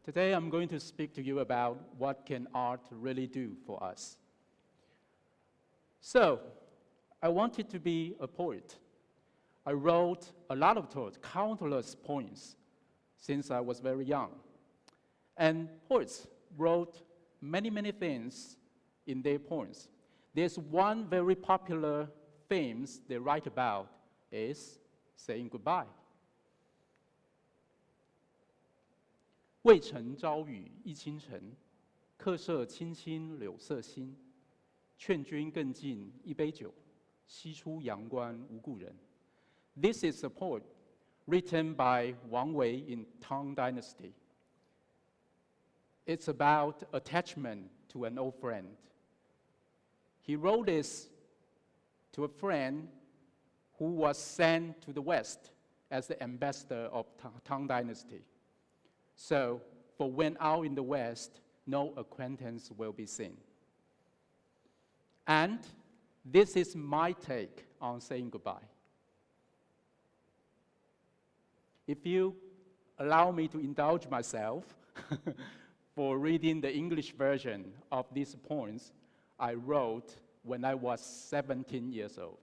Today I'm going to speak to you about what can art really do for us. So, I wanted to be a poet. I wrote a lot of poems, countless poems, since I was very young. And poets wrote many, many things in their poems. There's one very popular theme they write about is saying goodbye. 渭城朝雨浥轻尘，客舍青青柳色新。劝君更尽一杯酒，西出阳关无故人。This is a poem written by Wang Wei in Tang Dynasty. It's about attachment to an old friend. He wrote this to a friend who was sent to the West as the ambassador of Tang Dynasty. So, for when out in the West, no acquaintance will be seen. And this is my take on saying goodbye. If you allow me to indulge myself for reading the English version of these poems I wrote when I was 17 years old.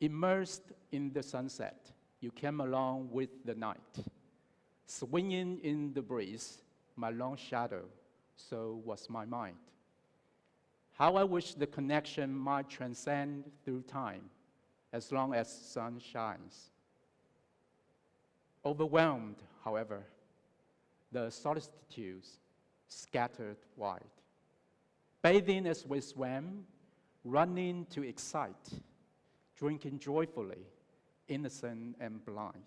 Immersed in the sunset, you came along with the night. Swinging in the breeze, my long shadow, so was my mind. How I wish the connection might transcend through time, as long as sun shines. Overwhelmed, however, the solitudes scattered wide. Bathing as we swam, running to excite, drinking joyfully, innocent and blind.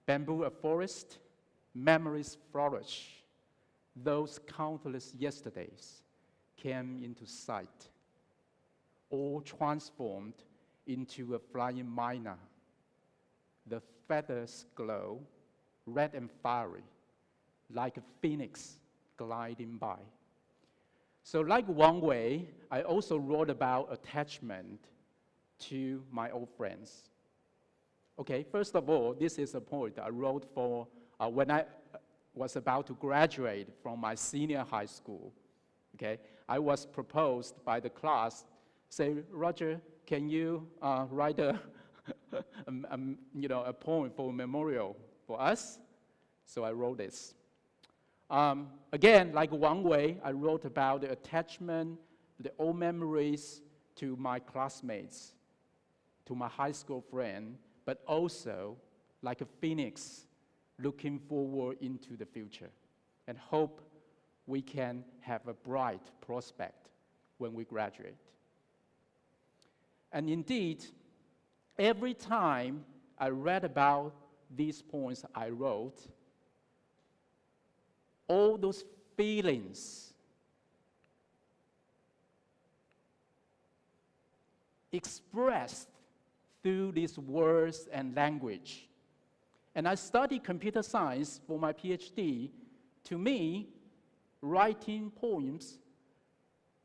Bamboo a forest, memories flourish. Those countless yesterdays came into sight, all transformed into a flying myna. The feathers glow, red and fiery, like a phoenix gliding by. So like Wang Wei, I also wrote about attachment to my old friends. Okay, first of all, this is a poem I wrote for when I was about to graduate from my senior high school. Okay, I was proposed by the class, say, Roger, can you write a poem for a memorial for us? So I wrote this. Again, like Wang Wei, I wrote about the attachment, the old memories to my classmates, to my high school friend, but also like a phoenix looking forward into the future and hope we can have a bright prospect when we graduate. And indeed, every time I read about these poems I wrote, all those feelings expressed through these words and language. And I studied computer science for my PhD. To me, writing poems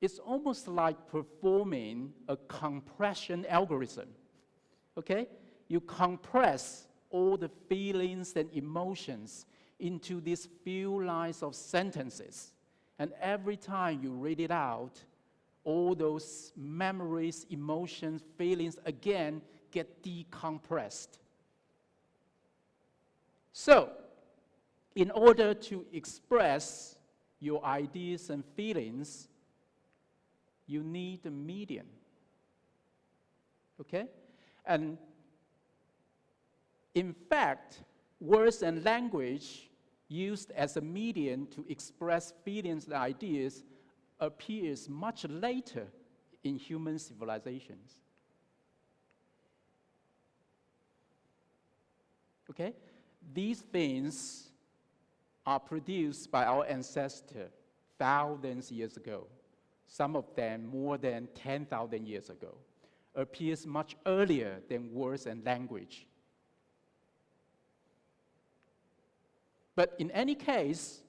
is almost like performing a compression algorithm. Okay? You compress all the feelings and emotions into these few lines of sentences. And every time you read it out, all those memories, emotions, feelings, again, get decompressed. So, in order to express your ideas and feelings, you need a medium. Okay? And in fact, words and language used as a medium to express feelings and ideas appears much later in human civilizations. Okay? These things are produced by our ancestors thousands of years ago. Some of them more than 10,000 years ago. Appears much earlier than words and language. But in any case,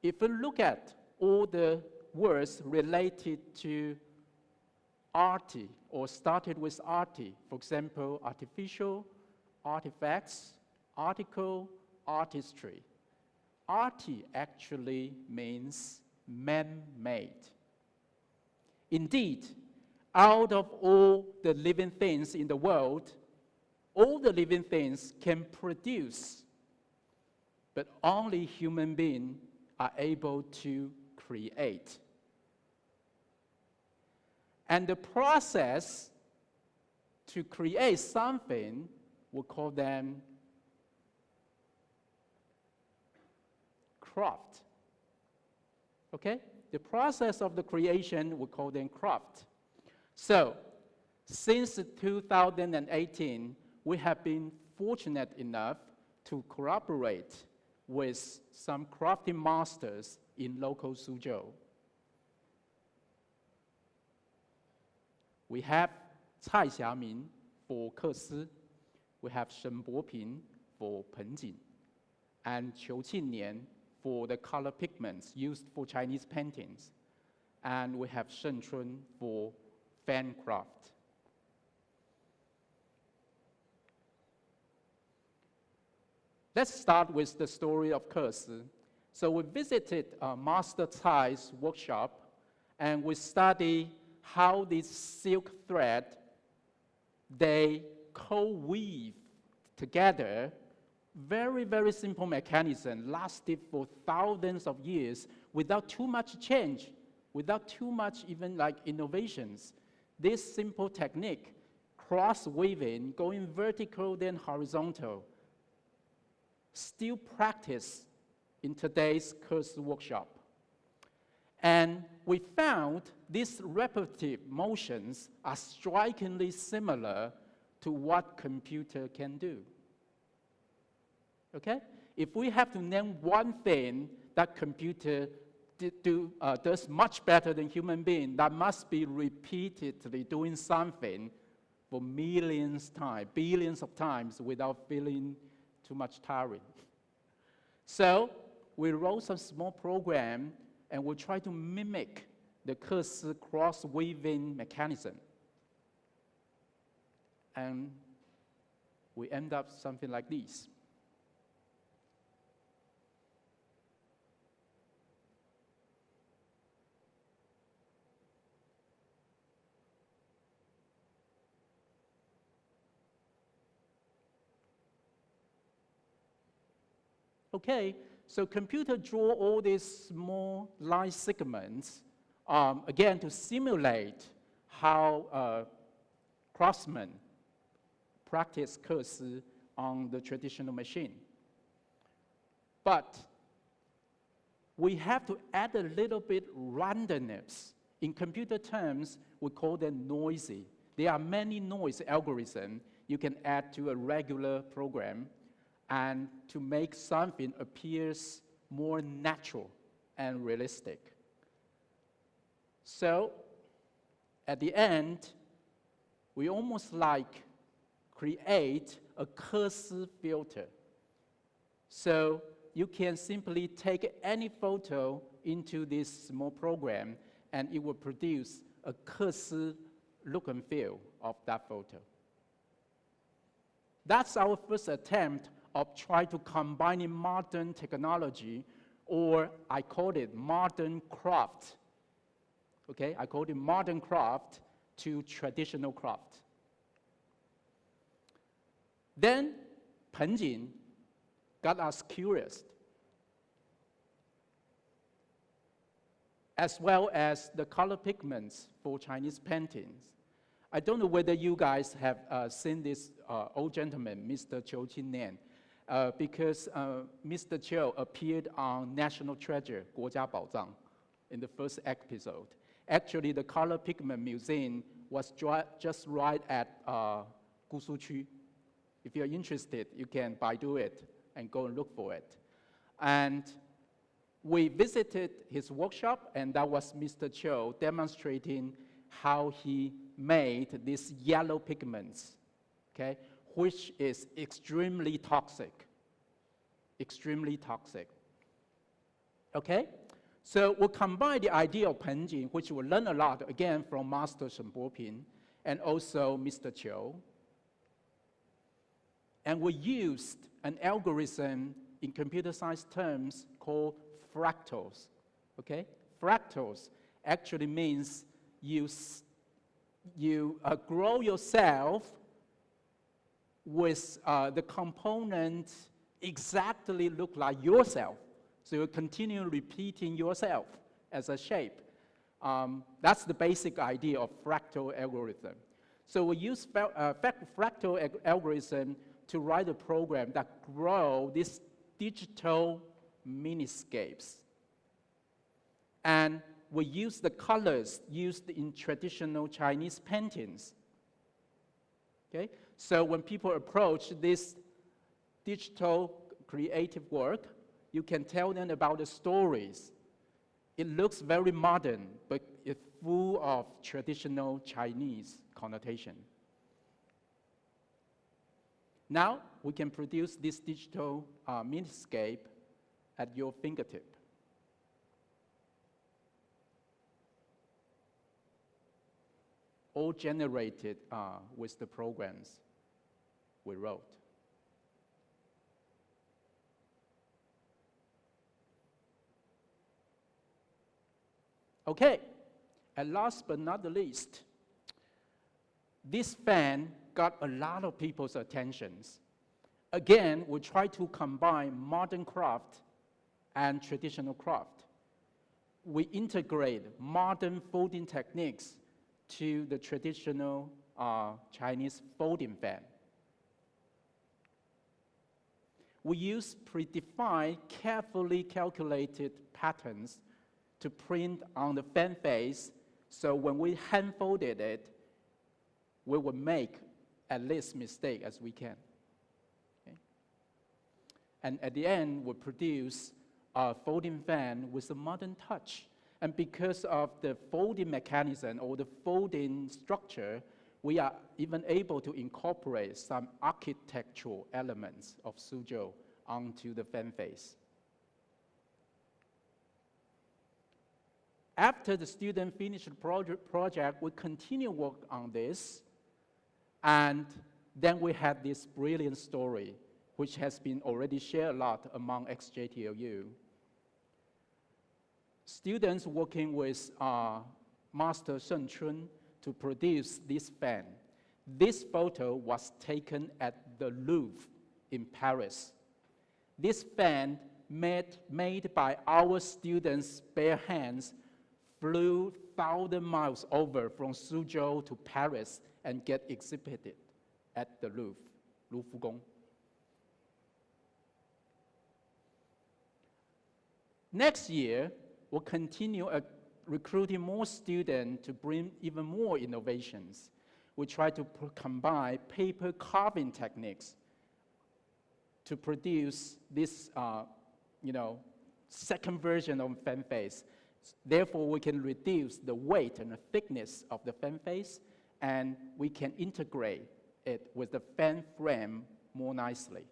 if we look at all the words related to arty or started with arty, for example, artificial, artifacts, article, artistry, arty actually means man-made. Indeed, out of all the living things in the world, all the living things can produce, but only human beings are able to create. And the process to create something, we call them craft. Okay? The process of the creation, we call them craft. So, since 2018, we have been fortunate enough to cooperate with some crafting masters in local Suzhou. We have Cai Xiaming for Kesi, we have Shen Boping for Penjing, and Qiu Qinnian for the color pigments used for Chinese paintings, and we have Shen Chun for fan craft. Let's start with the story of Kesi. So we visited Master Cai's workshop, and we studied how this silk thread, they co-weave together. Very, very simple mechanism, lasted for thousands of years without too much change, without too much even like innovations. This simple technique, cross-weaving, going vertical then horizontal, still practiced in today's Kesi workshop. And we found these repetitive motions are strikingly similar to what computer can do. Okay? If we have to name one thing that computer does much better than human being, that must be repeatedly doing something for millions times, billions of times without feeling too much tiring. So we wrote some small program and we try to mimic the Kesi cross-weaving mechanism. And we end up something like this. Okay, so computer draw all these small line segments, again, to simulate how craftsmen practice Kesi on the traditional machine. But we have to add a little bit randomness. In computer terms, we call them noisy. There are many noise algorithms you can add to a regular program and to make something appears more natural and realistic. So, at the end, we almost like create a Kesi filter. So, you can simply take any photo into this small program and it will produce a Kesi look and feel of that photo. That's our first attempt of trying to combine modern technology, or I call it modern craft. Okay, I call it modern craft to traditional craft. Then Penjing got us curious, as well as the color pigments for Chinese paintings. I don't know whether you guys have seen this old gentleman, Mr. Qiu Qinnian, because Mr. Qiu appeared on National Treasure, 国家宝藏, in the first episode. Actually, the Color Pigment Museum was just right at Gusu Qu. If you're interested, you can Baidu it and go and look for it. And we visited his workshop, and that was Mr. Qiu demonstrating how he made these yellow pigments, okay, which is extremely toxic. Extremely toxic. Okay? So we'll combine the idea of Penjing, which we learn a lot, again, from Master Shen Boping, and also Mr. Qiu. And we used an algorithm in computer science terms called fractals. Okay? Fractals actually means you grow yourself with the components exactly look like yourself. So you continue repeating yourself as a shape. That's the basic idea of fractal algorithm. So we use fractal algorithm to write a program that grow these digital miniscapes. And we use the colors used in traditional Chinese paintings. Okay? So when people approach this digital creative work, you can tell them about the stories. It looks very modern, but it's full of traditional Chinese connotation. Now, we can produce this digital miniscape at your fingertip. All generated with the programs we wrote. Okay, and last but not the least, this fan got a lot of people's attentions. Again, we try to combine modern craft and traditional craft. We integrate modern folding techniques to the traditional Chinese folding fan. We use predefined, carefully calculated patterns to print on the fan face, so when we hand folded it, we will make at least mistake as we can. Okay? And at the end, we produce a folding fan with a modern touch. And because of the folding mechanism or the folding structure, we are even able to incorporate some architectural elements of Suzhou onto the fan face. After the student finished the project, we continue work on this, and then we had this brilliant story, which has been already shared a lot among XJTLU. Students working with Master Sheng Chun to produce this fan. This photo was taken at the Louvre in Paris. This fan, made by our students' bare hands, flew 1,000 miles over from Suzhou to Paris and get exhibited at the Louvre, Louvre Gong. Next year, we'll continue recruiting more students to bring even more innovations. We try to combine paper carving techniques to produce this, second version of fan face. Therefore, we can reduce the weight and the thickness of the fan face, and we can integrate it with the fan frame more nicely.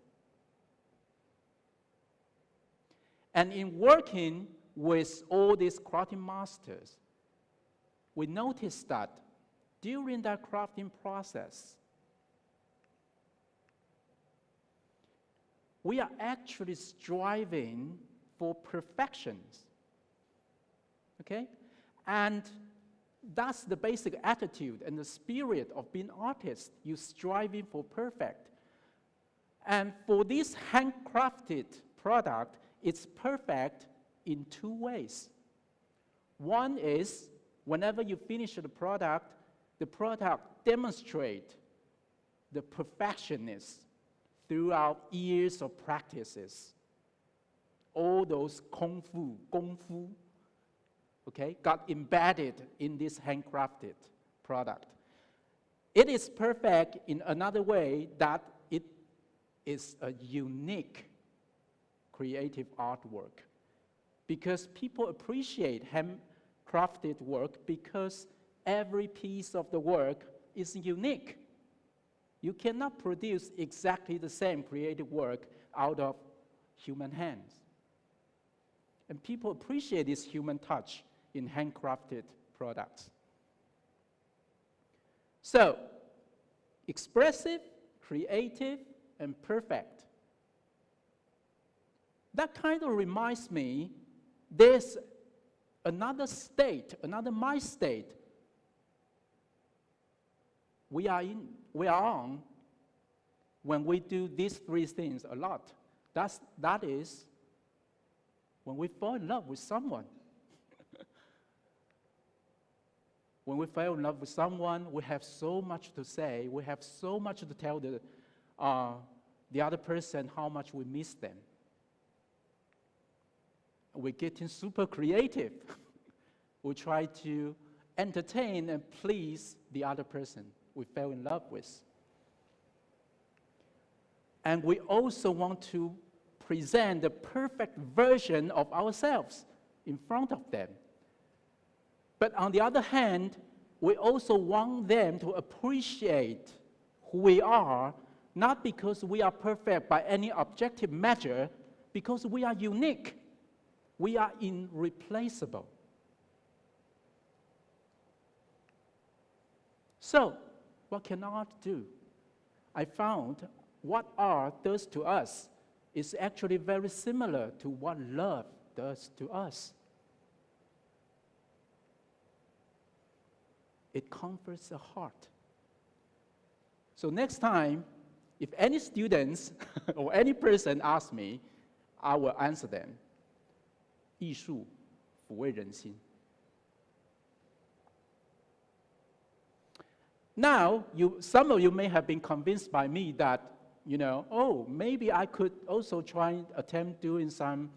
And in working with all these crafting masters, we noticed that during that crafting process, we are actually striving for perfections. Okay? And that's the basic attitude and the spirit of being artists. You're striving for perfect. And for this handcrafted product, it's perfect in two ways. One is, whenever you finish the product demonstrates the perfectionist throughout years of practices. All those kung fu, okay, got embedded in this handcrafted product. It is perfect in another way, that it is a unique creative artwork, because people appreciate handcrafted work because every piece of the work is unique. You cannot produce exactly the same creative work out of human hands. And people appreciate this human touch in handcrafted products. So, expressive, creative, and perfect. That kind of reminds me, there's another state, another mind state we are on when we do these three things a lot. That is when we fall in love with someone. When we fall in love with someone, we have so much to say, we have so much to tell the other person how much we miss them. We're getting super creative. We try to entertain and please the other person we fell in love with. And we also want to present the perfect version of ourselves in front of them. But on the other hand, we also want them to appreciate who we are, not because we are perfect by any objective measure, because we are unique. We are irreplaceable. So, what can art do? I found what art does to us is actually very similar to what love does to us. It comforts the heart. So next time, if any students or any person asks me, I will answer them. 艺术抚慰人心. Now, some of you may have been convinced by me that, maybe I could also try and attempt doing some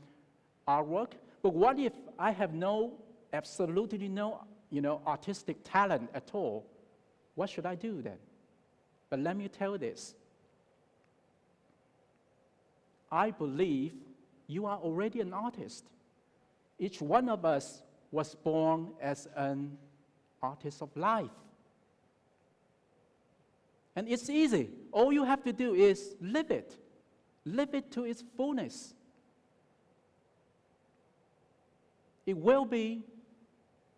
artwork. But what if I have absolutely no, artistic talent at all? What should I do then? But let me tell this. I believe you are already an artist. Each one of us was born as an artist of life. And it's easy. All you have to do is live it. Live it to its fullness. It will be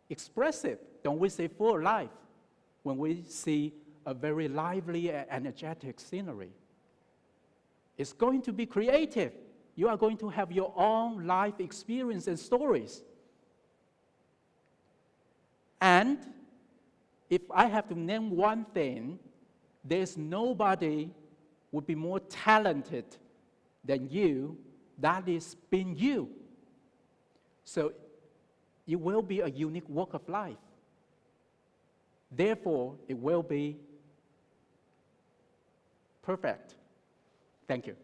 expressive, don't we say, full of life, when we see a very lively and energetic scenery. It's going to be creative. You are going to have your own life experience and stories. And if I have to name one thing, there's nobody would be more talented than you, that is being you. So it will be a unique walk of life. Therefore, it will be perfect. Thank you.